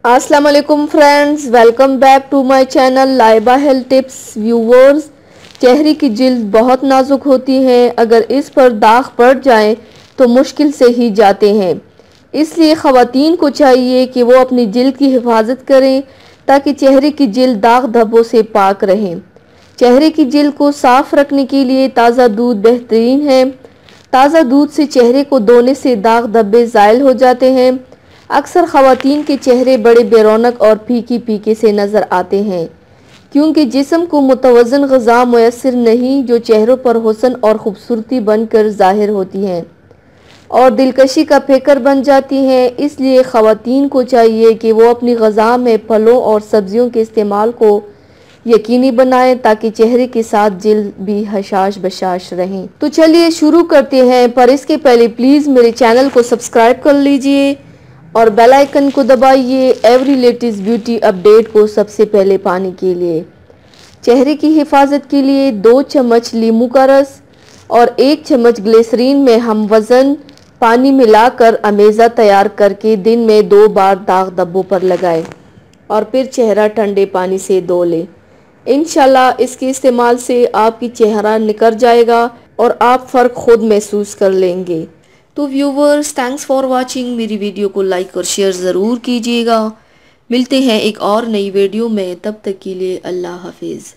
अस्सलाम वालेकुम friends, welcome back to my channel Laiba health tips. Viewers, चेहरे की जिल्द बहुत नाजुक होती है। अगर इस पर दाग पड़ जाएं तो मुश्किल से ही जाते हैं। इसलिए ख़वातीन को चाहिए कि वो अपनी जिल्द की हिफाजत करें ताकि चेहरे की जिल्द दाग धब्बों से पाक रहें। चेहरे की जिल्द को साफ रखने के लिए ताज़ा दूध बेहतरीन है। ताज़ा दूध से चेहरे को धोने से दाग धब्बे ज़ायल हो जाते हैं। अक्सर ख़वातीन के चेहरे बड़े बेरौनक और फीके फीके से नज़र आते हैं क्योंकि जिस्म को मुतवज़न ग़िज़ा मुयस्सर नहीं, जो चेहरों पर हुस्न और ख़ूबसूरती बनकर ज़ाहिर होती हैं और दिलकशी का पेकर बन जाती हैं। इसलिए ख़वातीन को चाहिए कि वो अपनी ग़िज़ा में फलों और सब्जियों के इस्तेमाल को यकीनी बनाएं ताकि चेहरे के साथ जिल्द भी हशाश बशाश रहें। तो चलिए शुरू करते हैं, पर इसके पहले प्लीज़ मेरे चैनल को सब्सक्राइब कर लीजिए और बेल आइकन को दबाइए एवरी लेटेस्ट ब्यूटी अपडेट को सबसे पहले पाने के लिए। चेहरे की हिफाजत के लिए 2 चम्मच नींबू का रस और 1 चम्मच ग्लिसरीन में हम वज़न पानी मिलाकर अमेज़ा तैयार करके दिन में 2 बार दाग धब्बों पर लगाएं और फिर चेहरा ठंडे पानी से धो लें। इंशाल्लाह इसके इस्तेमाल से आपकी चेहरा निखर जाएगा और आप फ़र्क खुद महसूस कर लेंगे। तो व्यूवर्स, थैंक्स फॉर वाचिंग। मेरी वीडियो को लाइक और शेयर ज़रूर कीजिएगा। मिलते हैं एक और नई वीडियो में, तब तक के लिए अल्लाह हाफिज़।